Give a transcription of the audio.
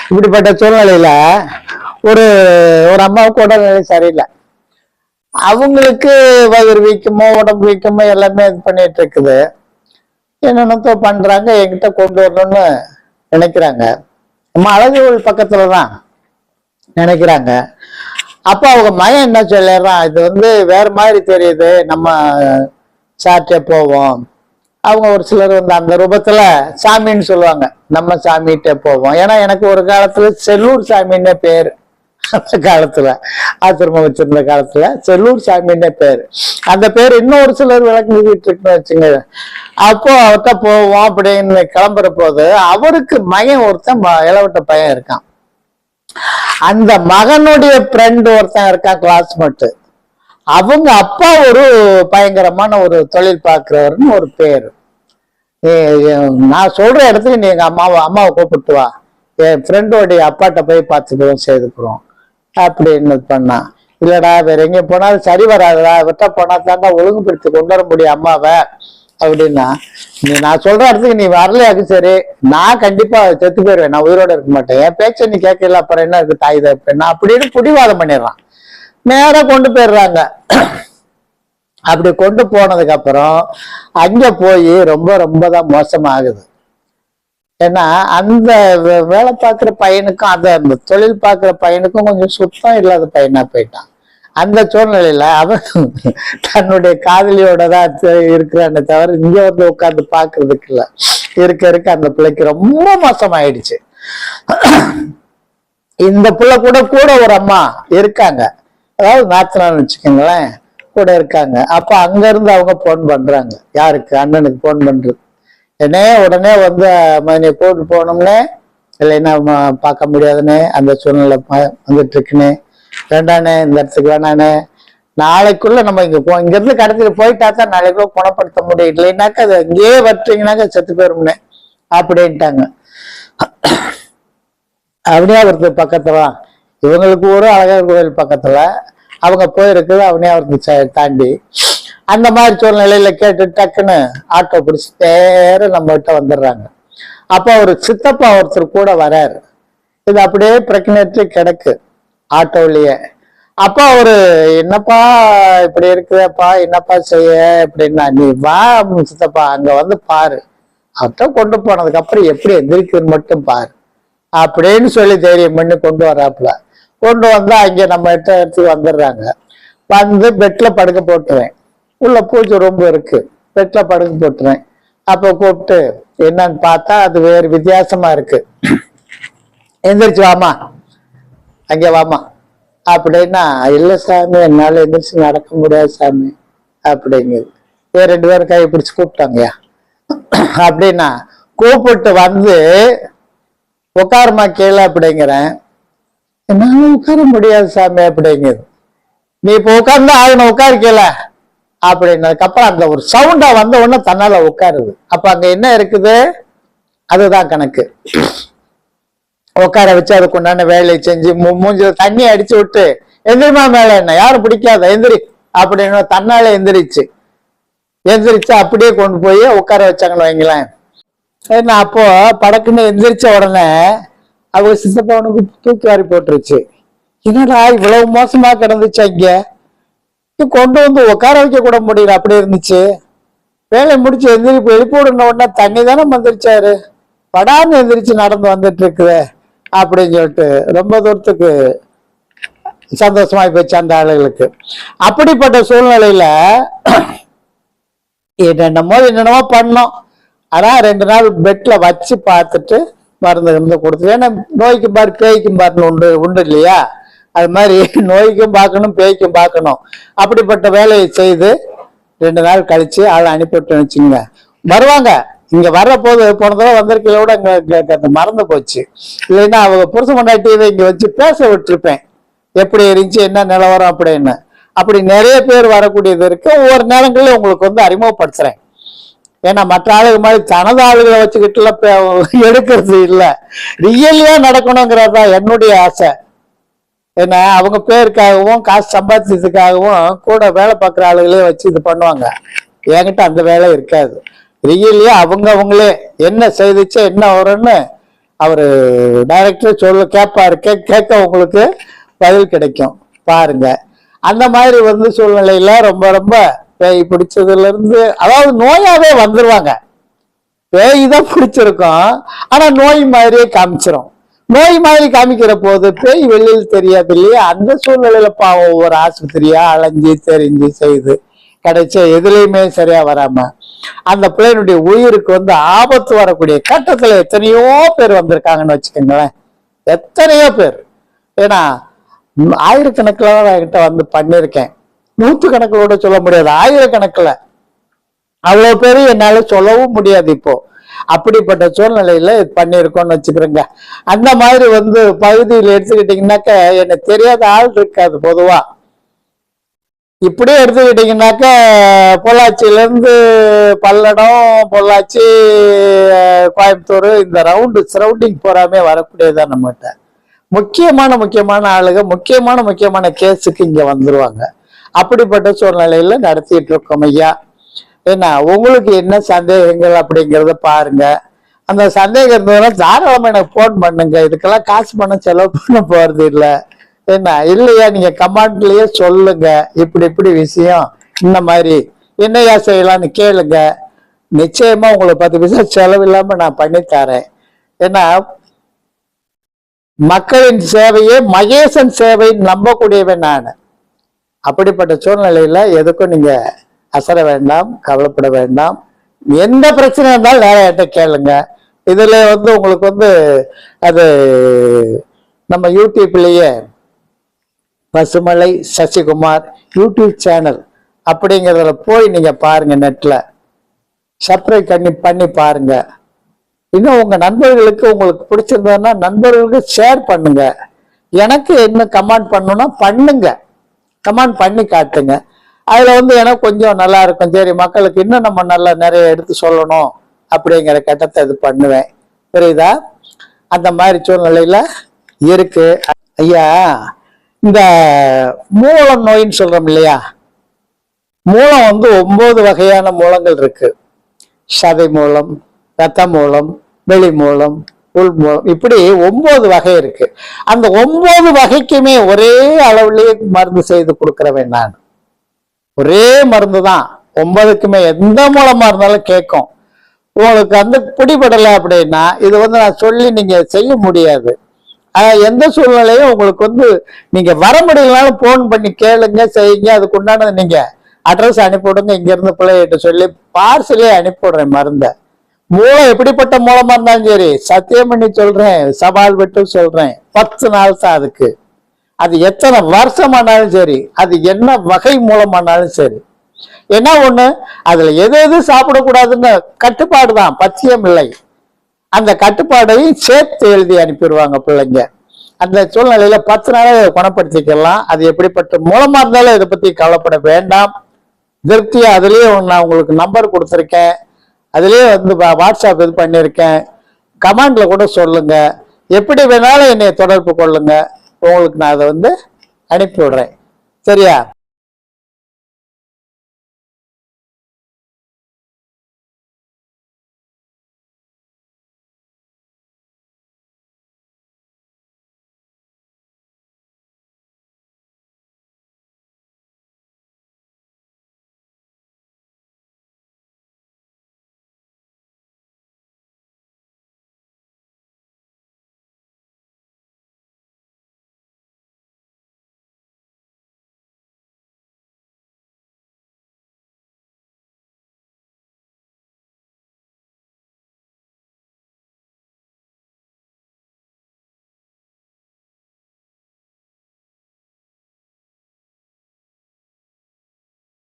இப்படிப்பட்ட சூழ்நிலையில ஒரு ஒரு அம்மாவுக்கு உடல்நிலை சரியில்லை. அவங்களுக்கு வயிறு வீக்கமோ உடம்பு வீக்கமோ எல்லாமே இது பண்ணிட்டு இருக்குது. என்னென்னத்தோ பண்றாங்க, என்கிட்ட கொண்டு வரணும்னு நினைக்கிறாங்க. நம்ம அழகுகள் பக்கத்துலதான் நினைக்கிறாங்க. அப்ப அவங்க மகன் என்ன சொல்லிடுறான், இது வேற மாதிரி தெரியுது, நம்ம சார்ட்டே போவோம். அவங்க ஒரு சிலர் அந்த ரூபத்துல சாமின்னு சொல்லுவாங்க, நம்ம சாமிகிட்டே போவோம். ஏன்னா எனக்கு ஒரு காலத்துல செல்லூர் சாமின்னே பேரு. அந்த காலத்துல ஆசிரமம் வச்சிருந்த காலத்துல செல்லூர் சாமின்னே பேரு. அந்த பேர் இன்னும் ஒரு சிலர் விளக்கிட்டு இருக்குன்னு வச்சுங்க. அப்போ அவர்கிட்ட போவோம் அப்படின்னு கிளம்புற போது அவருக்கு மகன் ஒருத்தன் இளவட்ட பையன் இருக்கான். அந்த மகனுடைய ஃப்ரெண்ட் ஒருத்தன் இருக்கான், கிளாஸ்மேட். அவங்க அப்பா ஒரு பயங்கரமான ஒரு தொழில் பார்க்கிறவர்னு ஒரு பேரு. நான் சொல்ற இடத்துக்கு நீ எங்க அம்மாவை கூப்பிட்டு வா, என் ஃப்ரெண்டோடைய அப்பாட்ட போய் பார்த்துக்கிறோம் செய்துக்கிறோம் அப்படின்னு பண்ணா. இல்லடா வேற எங்க போனாலும் சரி வராதுடா, விட்ட போனா தாண்டா ஒழுங்குபடுத்தி கொண்டு வர முடியும் அம்மாவை அப்படின்னா. நான் சொல்ற இடத்துக்கு நீ வரலையாக்கு சரி, நான் கண்டிப்பா செத்து போயிருவேன், நான் உயிரோட இருக்க மாட்டேன், என் பேச்ச நீ கேட்கல அப்புறம் என்ன இருக்கு தாய் தப்பேன்னா அப்படின்னு பிடிவாதம் பண்ணிடுறான். நேரா கொண்டு போயிடுறாங்க. அப்படி கொண்டு போனதுக்கு அப்புறம் அங்க போய் ரொம்ப ரொம்ப தான் மோசமாகுது. ஏன்னா அந்த வேலை பார்க்குற பையனுக்கும் அந்த தொழில் பார்க்குற பையனுக்கும் கொஞ்சம் சுத்தம் இல்லாத பையனா போயிட்டான். அந்த சூழ்நிலையில அவன் தன்னுடைய காதலியோட தான் இருக்கிறான்னு தவிர இங்க உட்காந்து பாக்குறதுக்கு இல்ல. இருக்க அந்த பிள்ளைக்கு ரொம்ப மோசமாயிடுச்சு. இந்த பிள்ளை கூட ஒரு அம்மா இருக்காங்க, அதாவது நாத்தனான்னு வச்சுக்கோங்களேன், கூட இருக்காங்க. அப்ப அங்க இருந்து அவங்க போன் பண்றாங்க. யாருக்கு? அண்ணனுக்கு போன் பண்றது. உடனே நீ கூட்டு போகணும்னே, இல்லைன்னா பார்க்க முடியாதுன்னு அந்த சூழ்நிலை வந்துட்டு இருக்குன்னு, வேண்டானே இந்த இடத்துக்கு வேணானே, நாளைக்குள்ள நம்ம இங்க இருந்து கடத்திட்டு போயிட்டா தான் நாளைக்குள்ள குணப்படுத்த முடியும், இல்லைன்னாக்கா அது அங்கேயே வட்டுறீங்கன்னாக்கா செத்து போயிரும்னே அப்படின்ட்டாங்க. அவனியாபுரத்து பக்கத்துலதான் இவங்களுக்கு ஒரு அழகர் கோயில் பக்கத்துல அவங்க போயிருக்குது. அவனியாபுரத்து தாண்டி அந்த மாதிரி சூழ்நிலையில கேட்டு டக்குன்னு ஆட்டோ பிடிச்சி நேரம் நம்ம கிட்ட வந்துடுறாங்க. அப்போ ஒரு சித்தப்பா ஒருத்தர் கூட வராரு. இது அப்படியே பிரச்சனை கிடக்கு ஆட்டோலயே. அப்பா அவரு என்னப்பா இப்படி இருக்குதப்பா, என்னப்பா செய்ய அப்படின்னா, நீ வா சித்தப்பா அங்க பாரு, ஆட்டோ கொண்டு போனதுக்கு அப்புறம் எப்படி எந்திரிக்குதுன்னு மட்டும் பாரு அப்படின்னு சொல்லி தைரியம் பண்ணி கொண்டு வராப்புல. கொண்டு வந்தா அங்க நம்ம இடத்துக்கு வந்துடுறாங்க. வந்து பெட்ல படுக்க போட்டுருவேன். உள்ள பூஜை ரொம்ப இருக்கு, பெட்ல படுக்க போட்டுருவேன். அப்ப கூப்பிட்டு என்னன்னு பார்த்தா அது வேறு வித்தியாசமா இருக்கு. எந்திரிச்சு வாமா, அங்க வாமா அப்படின்னா, இல்ல சாமி என்னால எந்திரிச்சு நடக்க முடியாது சாமி அப்படிங்குது. வேற 2 பேரும் கை பிடிச்சு கூப்பிட்டாங்கயா அப்படின்னா, கூப்பிட்டு வந்து உட்காருமா கீழே அப்படிங்கிறேன். என்னால உட்கார முடியாது சாமி அப்படிங்குது. நீ இப்ப உட்கார்ந்து ஆகணும், உட்காரு கீழே அப்படின்னதுக்கு அப்புறம் அந்த ஒரு சவுண்டா வந்த உடனே தன்னால உட்காருது. அப்ப அங்க என்ன இருக்குது, அதுதான் கணக்கு. உட்கார வச்சு அதுக்கு உண்டான வேலையை செஞ்சு மூஞ்சில தண்ணி அடிச்சு விட்டு எந்திரிமா மேல என்ன யாரும் பிடிக்காத எந்திரி அப்படின்னு தன்னால எந்திரிச்சு அப்படியே கொண்டு போய் உட்கார வச்சாங்கன்னு வைங்களேன். ஏன்னா அப்போ படக்குன்னு எந்திரிச்ச உடனே அவங்க சித்தப்பவனுக்கு தூக்கி வாரி போட்டுருச்சு. என்னடா இவ்வளவு மோசமா கிடந்துச்சு, அங்க கொண்டு உட்கார வைக்க கூட முடியல, அப்படி இருந்துச்சு. வேலையை முடிச்சு எழுப்பி விடுன உடனே தண்ணி தானே வந்துருச்சாரு, படான்னு எந்திரிச்சு நடந்து வந்துட்டு இருக்குது அப்படின்னு சொல்லிட்டு ரொம்ப தூரத்துக்கு சந்தோஷமாய் போச்சு அந்த ஆளுகளுக்கு. அப்படிப்பட்ட சூழ்நிலையில என்னென்னமோ பண்ணோம். ஆனா 2 நாள் பெட்ல வச்சு பார்த்துட்டு மருந்து கொடுத்து, ஏன்னா நோய்க்கும் பாரு பேய்க்கும் பாருன்னு உண்டு இல்லையா, அது மாதிரி நோய்க்கும் பார்க்கணும் பேய்க்கும் பார்க்கணும். அப்படிப்பட்ட வேலையை செய்து 2 நாள் கழிச்சு ஆளை அனுப்பிவிட்டு வச்சுங்க வருவாங்க. இங்க வர்ற போது போன தடவை வந்திருக்கையோட அங்க மறந்து போச்சு. இல்லைன்னா அவங்க புருஷ கொண்டாட்டியதை இங்க வச்சு பேச விட்டுருப்பேன், எப்படி இருந்துச்சு என்ன நிலவரம் அப்படின்னு. அப்படி நிறைய பேர் வரக்கூடியது இருக்கு. ஒவ்வொரு நேரங்களிலும் உங்களுக்கு அறிமுகப்படுத்துறேன். ஏன்னா மற்ற ஆளுகள் மாதிரி தனது ஆளுகளை வச்சுக்கிட்டுல எடுக்கிறது இல்லை, ரியலியா நடக்கணுங்கிறதான் என்னுடைய ஆசை. ஏன்னா அவங்க பேருக்காகவும் காசு சம்பாதிச்சதுக்காகவும் கூட வேலை பார்க்குற ஆளுகளே வச்சு இது பண்ணுவாங்க. என்கிட்ட அந்த வேலை இருக்காது. ரியலியா அவங்களே என்ன செய்துச்சு என்ன வரும்னு அவரு டைரக்டர் கேட்பாரு, கேட்க உங்களுக்கு பதில் கிடைக்கும் பாருங்க. அந்த மாதிரி வந்து சூழ்நிலையில ரொம்ப ரொம்ப பேய் பிடிச்சதுல இருந்து, அதாவது நோயாவே வந்துருவாங்க. பேய் தான் பிடிச்சிருக்கும், ஆனா நோய் மாதிரியே காமிச்சிரும். நோய் மாதிரி காமிக்கிற போது பேய் வெளியில் தெரியாது இல்லையா? அந்த சூழ்நிலையில பாவம் ஒவ்வொரு ஆஸ்பத்திரியா அலைஞ்சு தெரிஞ்சு செய்து கிடைச்ச எதுலையுமே சரியா வராம அந்த பிள்ளைனுடைய உயிருக்கு வந்து ஆபத்து வரக்கூடிய கட்டத்துல எத்தனையோ பேர் வந்திருக்காங்கன்னு வச்சுக்கோங்களேன். எத்தனையோ பேர். ஏன்னா ஆயிரக்கணக்கில் என்கிட்ட வந்து பண்ணிருக்கேன். 100 கணக்கிலோட சொல்ல முடியாது, ஆயிரக்கணக்கில். அவ்வளவு பேரு என்னால சொல்லவும் முடியாது இப்போ. அப்படிப்பட்ட சூழ்நிலையில பண்ணிருக்கோம்னு வச்சுக்கிறேங்க. அந்த மாதிரி வந்து பகுதியில் எடுத்துக்கிட்டீங்கன்னாக்க எனக்கு தெரியாத ஆள் இருக்காது பொதுவா. இப்படியே எடுத்துக்கிட்டீங்கன்னாக்க பொள்ளாச்சியில இருந்து பல்லடம், பொள்ளாச்சி, கோயம்புத்தூர், இந்த சரௌண்டிங் போறாமே வரக்கூடியதான் நம்மகிட்ட. முக்கியமான ஆளுங்க, முக்கியமான கேஸுக்கு இங்க வந்துருவாங்க. அப்படிப்பட்ட சூழ்நிலையில நடத்திட்டு இருக்கோம் ஐயா. ஏன்னா உங்களுக்கு என்ன சந்தேகங்கள் அப்படிங்கிறத பாருங்க. அந்த சந்தேகம் இருந்ததுன்னா தாராளமா எனக்கு போன் பண்ணுங்க. இதுக்கெல்லாம் காசு பணம் செலவு பண்ண போறது இல்லை. என்ன இல்லையா, நீங்க கமாண்ட்லயே சொல்லுங்க, இப்படி விஷயம், இந்த மாதிரி என்னையா செய்யலாம்னு கேளுங்க. நிச்சயமா உங்களுக்கு 10 பைசா செலவு இல்லாம நான் பண்ணித்தரேன். ஏன்னா மக்களின் சேவையே மகேசன் சேவை நம்பக்கூடியவன் நான். அப்படிப்பட்ட சூழ்நிலையில எதுக்கும் நீங்க அசர வேண்டாம், கவலைப்பட வேண்டாம். எந்த பிரச்சனை இருந்தாலும் நேரம் கேளுங்க. இதுல வந்து உங்களுக்கு வந்து அது நம்ம யூடியூப்லயே பசுமலை சசிகுமார் யூடியூப் சேனல் அப்படிங்கிறதுல போய் நீங்க பாருங்க, நெட்ல சப்ஸ்கிரைப் பண்ணி பாருங்க. இன்னும் உங்க நண்பர்களுக்கு உங்களுக்கு பிடிச்சிருந்ததுன்னா நண்பர்களுக்கு ஷேர் பண்ணுங்க. எனக்கு என்ன கமெண்ட் பண்ணணும்னா பண்ணுங்க, கமெண்ட் பண்ணி காட்டுங்க. அதுல வந்து எனக்கு கொஞ்சம் நல்லா இருக்கும். சரி, மக்களுக்கு இன்னும் நம்ம நல்லா நிறைய எடுத்து சொல்லணும் அப்படிங்கிற கட்டத்தை இது பண்ணுவேன். புரியுதா? அந்த மாதிரி சூழ்நிலையில இருக்கு ஐயா. இந்த மூலம் நோயின்னு சொல்றோம் இல்லையா? மூலம் வந்து 9 வகையான மூலங்கள் இருக்கு. சதை மூலம், ரத்த மூலம், வெளி மூலம், உள் மூலம், இப்படி 9 வகை இருக்கு. அந்த 9 வகைக்குமே ஒரே அளவுலயே மருந்து செய்து கொடுக்கிறவன் நான். ஒரே மருந்து தான் 9க்குமே. எந்த மூலமா இருந்தாலும் கேட்கும். உங்களுக்கு வந்து பிடிபடலை அப்படின்னா இது வந்து நான் சொல்லி நீங்க செய்ய முடியாது. எந்த சூழ்நிலையும் உங்களுக்கு வந்து நீங்க வர முடியலனாலும் போன் பண்ணி கேளுங்க, செய்யுங்க. அதுக்கு உண்டானது நீங்க அட்ரஸ் அனுப்பிவிடுங்க. இங்க இருந்து பிள்ளைகிட்ட சொல்லி பார்சலே அனுப்பிவிடுறேன் மருந்தை. மூலம் எப்படிப்பட்ட மூலமா இருந்தாலும் சரி, சத்தியம் பண்ணி சொல்றேன், சவால் விட்டு சொல்றேன், 10 நாள் தான் அதுக்கு. அது எத்தனை வருஷமானாலும் சரி, அது என்ன வகை மூலமானாலும் சரி. என்ன ஒண்ணு, அதுல எது சாப்பிடக்கூடாதுன்னு கட்டுப்பாடு தான், பத்தியம் இல்லை. அந்த கட்டுப்பாடையும் சேர்த்து எழுதி அனுப்பிடுவாங்க பிள்ளைங்க. அந்த சூழ்நிலையில 10 நாளே குணப்படுத்திக்கலாம். அது எப்படிப்பட்ட மூலமா இருந்தாலும் இதை பத்தி கவலைப்பட வேண்டாம். திருப்தியா அதுலயே நான் உங்களுக்கு நம்பர் கொடுத்துருக்கேன். அதுலயே வந்து வாட்ஸ்அப் இது பண்ணியிருக்கேன். கமெண்ட்ல கூட சொல்லுங்க. எப்படி வேணாலும் என்னை தொடர்பு கொள்ளுங்க. உங்களுக்கு நான் அதை வந்து அனுப்பி விடுறேன். சரியா?